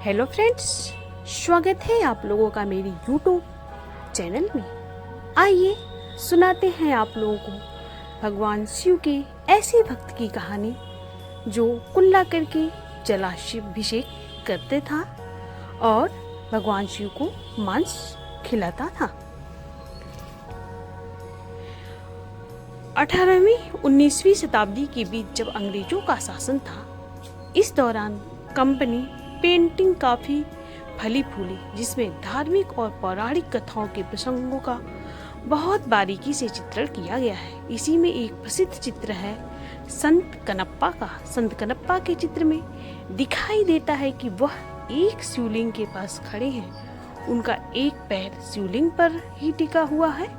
Hello friends, स्वागत है आप लोगों का मेरी यूट्यूब चैनल में। आइए सुनाते हैं आप लोगों को भगवान शिव के ऐसे भक्त की कहानी जो कुल्ला करके जलाभिषेक करते था और भगवान शिव को मांस खिलाता था। 18वीं 19वीं शताब्दी के बीच जब अंग्रेजों का शासन था, इस दौरान कंपनी पेंटिंग काफ़ी फली फूली, जिसमें धार्मिक और पौराणिक कथाओं के प्रसंगों का बहुत बारीकी से चित्रण किया गया है। इसी में एक प्रसिद्ध चित्र है संत कनप्पा का। संत कनप्पा के चित्र में दिखाई देता है कि वह एक शिवलिंग के पास खड़े हैं। उनका एक पैर शिवलिंग पर ही टिका हुआ है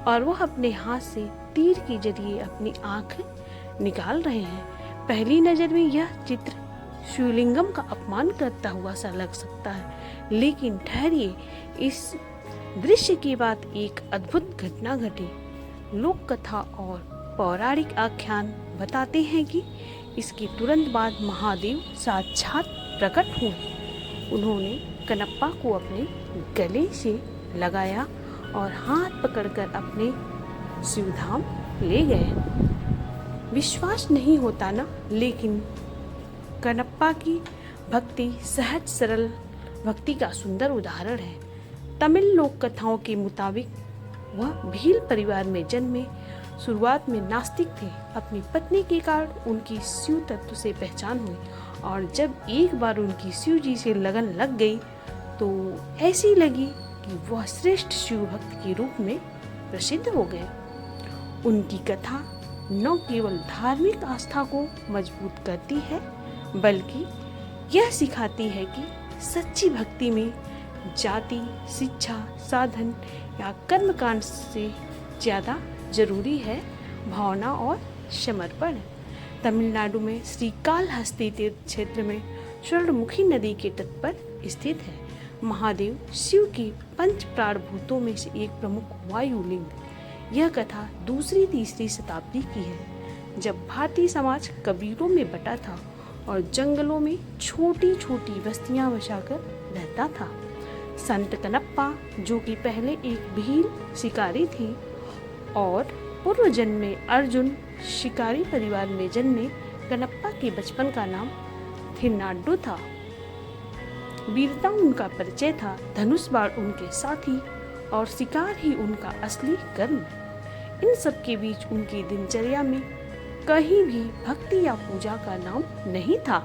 और वह अपने हाथ से तीर के जरिए अपनी आंख निकाल रहे हैं। पहली नज़र में यह चित्र शिवलिंगम का अपमान करता हुआ सा लग सकता है, लेकिन ठहरिए, इस दृश्य के बाद एक अद्भुत घटना घटी। लोक कथा और पौराणिक आख्यान बताते हैं कि इसके तुरंत बाद महादेव साक्षात प्रकट हुए। उन्होंने कनप्पा को अपने गले से लगाया और हाथ पकड़कर अपने शिवधाम ले गए। विश्वास नहीं होता ना, लेकिन कनप्पा की भक्ति सहज सरल भक्ति का सुंदर उदाहरण है। तमिल लोक कथाओं के मुताबिक वह भील परिवार में जन्मे। शुरुआत में नास्तिक थे। अपनी पत्नी के कारण उनकी शिव तत्व से पहचान हुई और जब एक बार उनकी शिव जी से लगन लग गई तो ऐसी लगी कि वह श्रेष्ठ शिव भक्त के रूप में प्रसिद्ध हो गए। उनकी कथा न केवल धार्मिक आस्था को मजबूत करती है, बल्कि यह सिखाती है कि सच्ची भक्ति में जाति, शिक्षा, साधन या कर्मकांड से ज़्यादा जरूरी है भावना और समर्पण। तमिलनाडु में श्रीकालहस्ती तीर्थ क्षेत्र में स्वर्णमुखी नदी के तट पर स्थित है। महादेव शिव की पंच प्राणभूतों में से एक प्रमुख वायुलिंग। यह कथा 2री-3री शताब्दी की है, जब भारतीय समाज कबीलों में बटा था और जंगलों में छोटी छोटी बस्तियां बसाकर रहता था। संत कनप्पा, जो कि पहले एक भील शिकारी थे और पूर्व जन्म में अर्जुन शिकारी परिवार में जन्मे, कनप्पा के बचपन का नाम थिन्नाडु था। वीरता उनका परिचय था, धनुष बाण उनके साथी और शिकार ही उनका असली कर्म। इन सब के बीच उनकी दिनचर्या में कहीं भी भक्ति या पूजा का नाम नहीं था।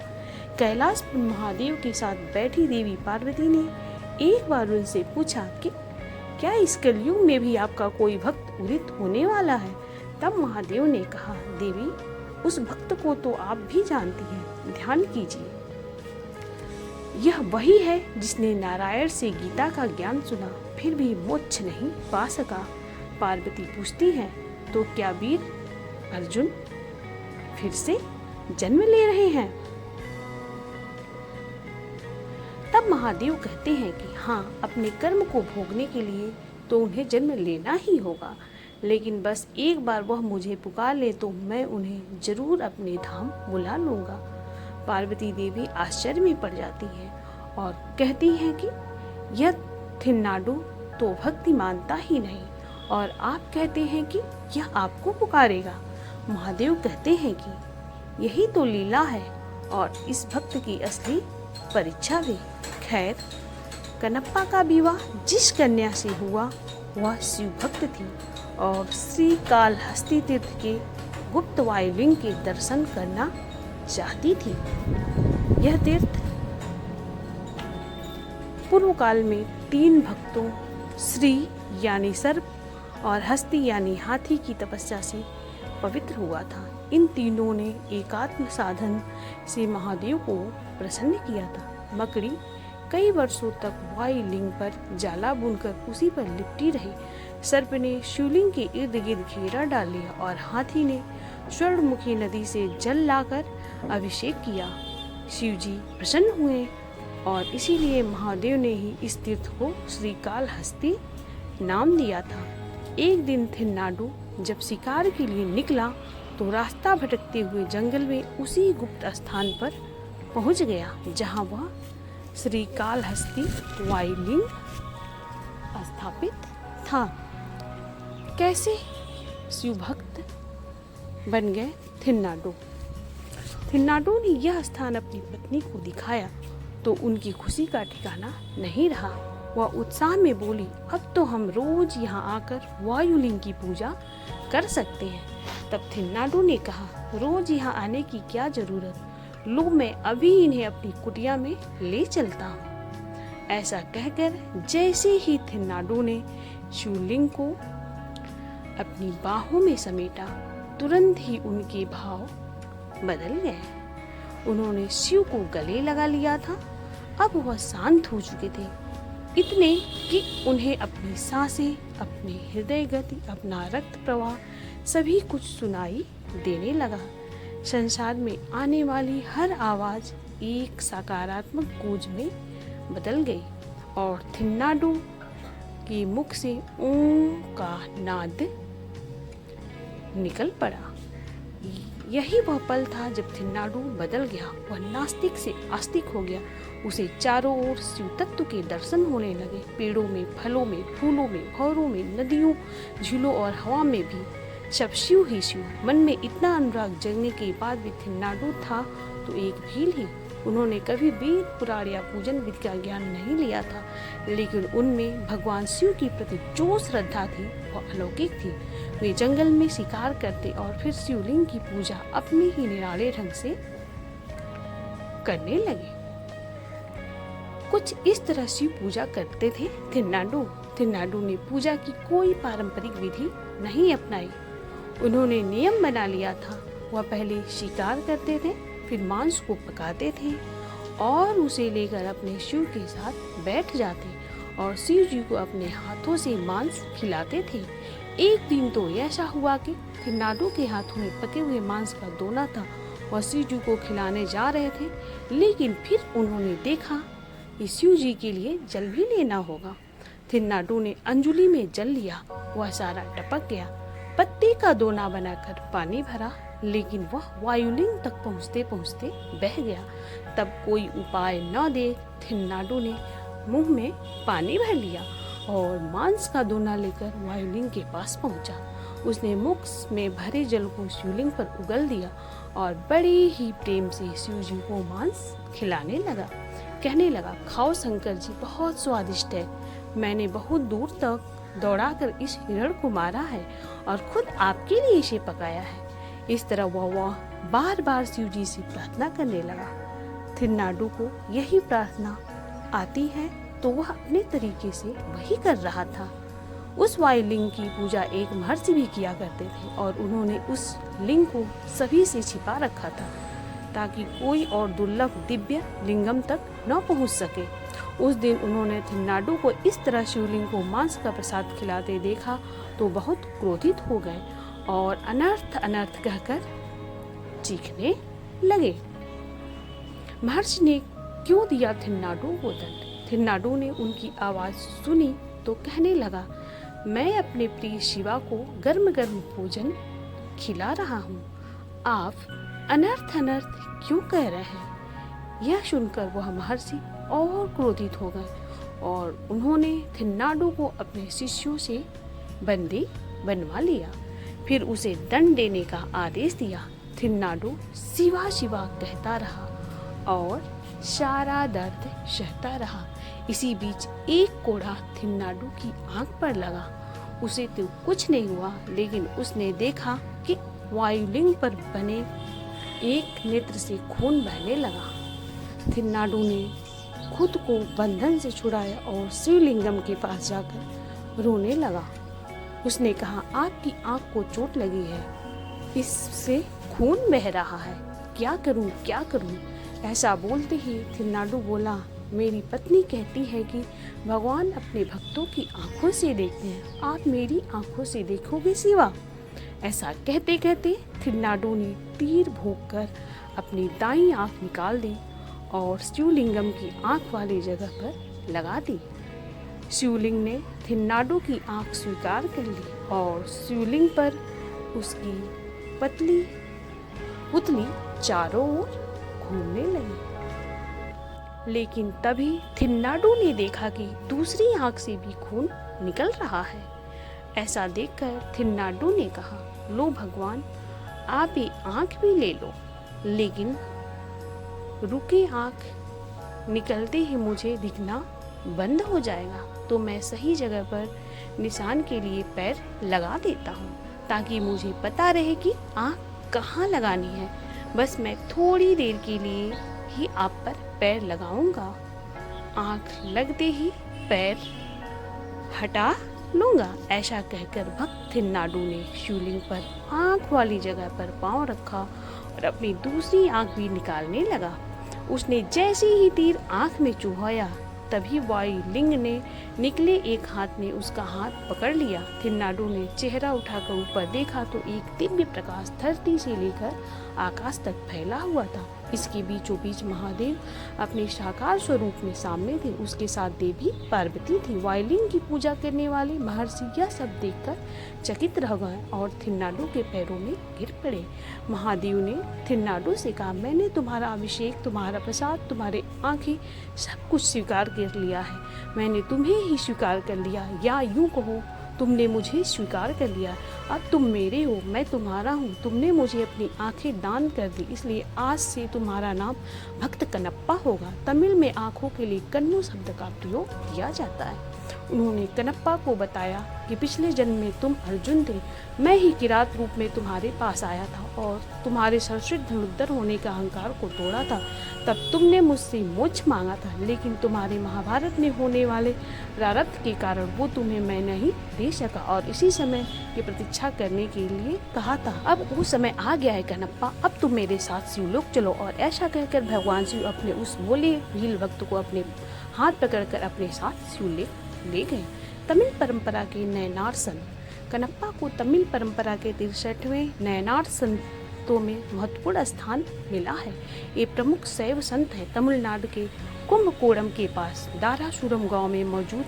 कैलाश पर महादेव के साथ बैठी देवी पार्वती ने एक बार उनसे पूछा कि क्या इस कलयुग में भी आपका कोई भक्त उदित होने वाला है? तब महादेव ने कहा, देवी, उस भक्त को तो आप भी जानती हैं, ध्यान कीजिए। यह वही है जिसने नारायण से गीता का ज्ञान सुना, फिर भी मोक्ष नहीं पा सका। पार्वती पूछती है, तो क्या वीर अर्जुन फिर से जन्म ले रहे हैं? तब महादेव कहते हैं कि हाँ, अपने कर्म को भोगने के लिए तो उन्हें जन्म लेना ही होगा, लेकिन बस एक बार वह मुझे पुकार ले तो मैं उन्हें जरूर अपने धाम बुला लूंगा। पार्वती देवी आश्चर्य में पड़ जाती है और कहती है कि यह थिन्नाडु तो भक्ति मानता ही नहीं और आप कहते हैं कि यह आपको पुकारेगा। महादेव कहते हैं कि यही तो लीला है और इस भक्त की असली परीक्षा भी। खैर, कनप्पा का विवाह जिस कन्या से हुआ वह शिव भक्त थी और श्रीकालहस्ती तीर्थ के गुप्त वायुलिंग के दर्शन करना चाहती थी। यह तीर्थ पूर्व काल में 3 भक्तों, श्री यानी सर्प और हस्ती यानी हाथी की तपस्या से पवित्र हुआ था। इन तीनों ने एकात्म साधन से महादेव को प्रसन्न किया था। मकड़ी कई वर्षों तक वायुलिंग पर जाला बुनकर उसी पर लिपटी रही। सर्प ने शिवलिंग के इर्द गिर्द घेरा डाल लिया और हाथी ने स्वर्णमुखी नदी से जल लाकर अभिषेक किया। शिवजी प्रसन्न हुए और इसीलिए महादेव ने ही इस तीर्थ को श्रीकालहस्ती नाम दिया था। एक दिन थिन्नाडु जब शिकार के लिए निकला तो रास्ता भटकते हुए जंगल में उसी गुप्त स्थान पर पहुंच गया जहां वह श्रीकालहस्ती वायुलिंग स्थापित था। कैसे शिव भक्त बन गए थिन्नाडो। थिन्नाडो ने यह स्थान अपनी पत्नी को दिखाया तो उनकी खुशी का ठिकाना नहीं रहा। वह उत्साह में बोली, अब तो हम रोज यहाँ आकर वायुलिंग की पूजा कर सकते हैं। तब थिन्नाडो ने कहा, रोज यहाँ आने की क्या जरूरत, लो मैं अभी इन्हें अपनी कुटिया में ले चलता हूँ। ऐसा कहकर जैसे ही थिन्नाडो ने शिवलिंग को अपनी बाहों में समेटा, तुरंत ही उनके भाव बदल गए। उन्होंने शिव को गले लगा लिया था। अब वह शांत हो चुके थे, इतने कि उन्हें अपनी सांसें, अपने हृदय गति, अपना रक्त प्रवाह सभी कुछ सुनाई देने लगा। संसार में आने वाली हर आवाज एक सकारात्मक गूंज में बदल गई और थिन्नाडो के मुख से ओम का नाद निकल पड़ा। यही वह पल था जब थिन्नाडो बदल गया। वह नास्तिक से आस्तिक हो गया। उसे चारों ओर शिव तत्व के दर्शन होने लगे। पेड़ों में, फलों में, फूलों में, भंवरों में, नदियों, झीलों और हवा में भी सब शिव ही शिव। मन में इतना अनुराग जगने के बाद भी थिन्नाडो था तो एक भील ही। उन्होंने कभी वेद पुराण या पूजन विधि का ज्ञान नहीं लिया था, लेकिन उनमें भगवान शिव के प्रति जो श्रद्धा थी वह अलौकिक थी। वे जंगल में शिकार करते और फिर शिवलिंग की पूजा अपने ही निराले ढंग से करने लगे। कुछ इस तरह शिव पूजा करते थे थिन्नाडो ने पूजा की कोई पारंपरिक विधि नहीं अपनाई। उन्होंने नियम बना लिया था। वह पहले शिकार करते थे, फिर मांस को पकाते थे और उसे लेकर अपने शिव के साथ बैठ जाते और शिव जी को अपने हाथों से मांस खिलाते थे। एक दिन तो ऐसा हुआ कि थिन्नाडो के हाथों में पके हुए मांस का दोना था। वह शिव जी को खिलाने जा रहे थे, लेकिन फिर उन्होंने देखा कि शिव जी के लिए जल भी लेना होगा। थिन्नाडो ने अंजुली में जल लिया। वह सारा टपक गया। पत्ते का दोना बनाकर पानी भरा, लेकिन वह वायुलिंग तक पहुँचते पहुँचते बह गया। तब कोई उपाय न देख थिन्नाडो ने मुंह में पानी भर लिया और मांस का दोना लेकर वायुलिंग के पास पहुंचा। उसने मुख में भरे जल को शिवलिंग पर उगल दिया और बड़े ही प्रेम से शिव जी को मांस खिलाने लगा। कहने लगा, खाओ शंकर जी, बहुत स्वादिष्ट है। मैंने बहुत दूर तक दौड़ाकर इस हिरण को मारा है और खुद आपके लिए इसे पकाया है। इस तरह वह बार बार शिव जी से प्रार्थना करने लगा। थिन्नाडो को यही प्रार्थना आती है तो वह अपने तरीके से वही कर रहा था। उस वायुलिंग की पूजा एक महर्षि भी किया करते थे और उन्होंने उस लिंग को सभी से छिपा रखा था ताकि कोई और दुर्लभ दिव्य लिंगम तक न पहुंच सके। उस दिन उन्होंने थिन्नाडो को इस तरह शिवलिंग को मांस का प्रसाद खिलाते देखा तो बहुत क्रोधित हो गए और अनर्थ अनर्थ कहकर चीखने लगे। महर्षि ने क्यों दिया थिन्नाडो को दंड? थिन्नाडो ने उनकी आवाज सुनी तो कहने लगा, मैं अपने प्रिय शिवा को गर्म गर्म भोजन खिला रहा हूँ, आप अनर्थ अनर्थ क्यों कह रहे हैं? यह सुनकर वह महर्षि और क्रोधित हो गए और उन्होंने थिन्नाडो को अपने शिष्यों से बंदी बनवा लिया। फिर उसे दंड देने का आदेश दिया। थिन्नाडो शिवा शिवा कहता रहा और सारा दर्द सहता रहा। इसी बीच एक कोड़ा थिन्नाडो की आंख पर लगा। उसे तो कुछ नहीं हुआ, लेकिन उसने देखा कि वायुलिंग पर बने एक नेत्र से खून बहने लगा। थिन्नाडो ने खुद को बंधन से छुड़ाया और शिवलिंगम के पास जाकर रोने लगा। उसने कहा, आपकी आंख को चोट लगी है, इससे खून बह रहा है, क्या करूं क्या करूं? ऐसा बोलते ही थिन्नाडो बोला, मेरी पत्नी कहती है कि भगवान अपने भक्तों की आंखों से देखते हैं, आप मेरी आंखों से देखोगे शिवा? ऐसा कहते कहते थिन्नाडो ने तीर भोंककर अपनी दाईं आंख निकाल दी और शिवलिंगम की आंख वाली जगह पर लगा दी। शिवलिंग ने थिन्नाडो की आंख स्वीकार कर ली और शिवलिंग पर उसकी पतली पुतली चारों ओर घूमने लगी। लेकिन तभी थिन्नाडू ने देखा कि दूसरी आंख से भी खून निकल रहा है। ऐसा देखकर थिन्नाडू ने कहा, लो भगवान, आप ये आंख भी ले लो, लेकिन रुके, आंख निकलते ही मुझे दिखना बंद हो जाएगा तो मैं सही जगह पर निशान के लिए पैर लगा देता हूँ, ताकि मुझे पता रहे कि आंख कहाँ लगानी है। बस मैं थोड़ी देर के लिए ही आप पर पैर लगाऊंगा, आंख लगते ही पैर हटा लूंगा। ऐसा कहकर भक्त थिन्नाडू ने शिवलिंग पर आंख वाली जगह पर पांव रखा और अपनी दूसरी आंख भी निकालने लगा। उसने जैसे ही तीर आंख में चुभाया, तभी वायुलिंग ने निकले एक हाथ ने उसका हाथ पकड़ लिया। थिन्नाडू ने चेहरा उठाकर ऊपर देखा तो एक दिव्य प्रकाश धरती से लेकर आकाश तक फैला हुआ था। इसके बीचों बीच महादेव अपने साकार स्वरूप में सामने थे। उसके साथ देवी पार्वती थी। वायुलिंग की पूजा करने वाले महर्षि यह सब देखकर चकित रह गए और थिन्नाडू के पैरों में गिर पड़े। महादेव ने थिन्नाडू से कहा, मैंने तुम्हारा अभिषेक, तुम्हारा प्रसाद, तुम्हारे आंखें सब कुछ स्वीकार कर लिया है। मैंने तुम्हें ही स्वीकार कर लिया, या यूं कहो तुमने मुझे स्वीकार कर लिया। अब तुम मेरे हो, मैं तुम्हारा हूँ। तुमने मुझे अपनी आंखें दान कर दी, इसलिए आज से तुम्हारा नाम भक्त कनप्पा होगा। तमिल में आंखों के लिए कन्नु शब्द का प्रयोग किया जाता है। उन्होंने कनप्पा को बताया कि पिछले जन्म में तुम अर्जुन थे, मैं ही किरात रूप में तुम्हारे पास आया था और तुम्हारे संस्कृत धनुर्धर होने का अहंकार को तोड़ा था। तब तुमने मुझसे मोक्ष मांगा था, लेकिन तुम्हारे महाभारत में होने वाले प्रारब्ध के कारण वो तुम्हें मैं नहीं दे सका और इसी समय की प्रतीक्षा करने के लिए कहा था। अब वो समय आ गया है कनप्पा, अब तुम मेरे साथ शिवलोक चलो। और ऐसा कहकर भगवान शिव अपने उस भोले भील भक्त को अपने हाथ पकड़कर अपने साथ शिवलोक ले गए। तमिल परंपरा के नयनार संत कनप्पा को तमिल परंपरा के 63वें नयनार संतों में महत्वपूर्ण स्थान मिला है। ये प्रमुख शैव संत हैं। तमिलनाडु के कुंभकोणम के पास दारासुरम गांव में मौजूद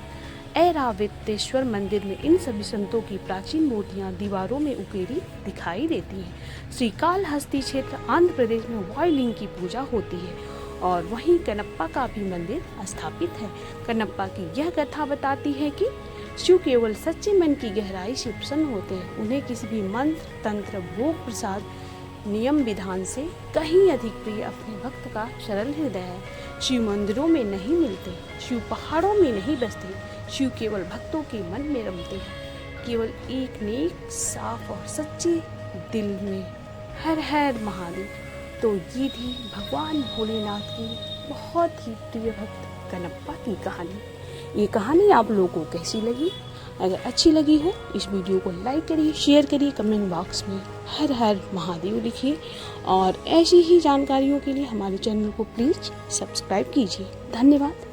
ऐरावतेश्वर मंदिर में इन सभी संतों की प्राचीन मूर्तियां दीवारों में उकेरी दिखाई देती हैं। श्रीकालहस्ती क्षेत्र आंध्र प्रदेश में वायुलिंग की पूजा होती है और वहीं कनप्पा का भी मंदिर स्थापित है। कनप्पा की यह कथा बताती है कि शिव केवल सच्चे मन की गहराई से प्रसन्न होते हैं। उन्हें किसी भी मंत्र, तंत्र, भोग, प्रसाद, नियम विधान से कहीं अधिक प्रिय अपने भक्त का सरल हृदय है। शिव मंदिरों में नहीं मिलते, शिव पहाड़ों में नहीं बसते, शिव केवल भक्तों के मन में रमते हैं। केवल एक नेक, साफ और सच्चे दिल में। हर हर महादेव। तो ये थी भगवान भोलेनाथ की बहुत ही प्रिय भक्त कनप्पा की कहानी। ये कहानी आप लोगों को कैसी लगी? अगर अच्छी लगी हो इस वीडियो को लाइक करिए, शेयर करिए, कमेंट बॉक्स में हर हर महादेव लिखिए और ऐसी ही जानकारियों के लिए हमारे चैनल को प्लीज़ सब्सक्राइब कीजिए। धन्यवाद।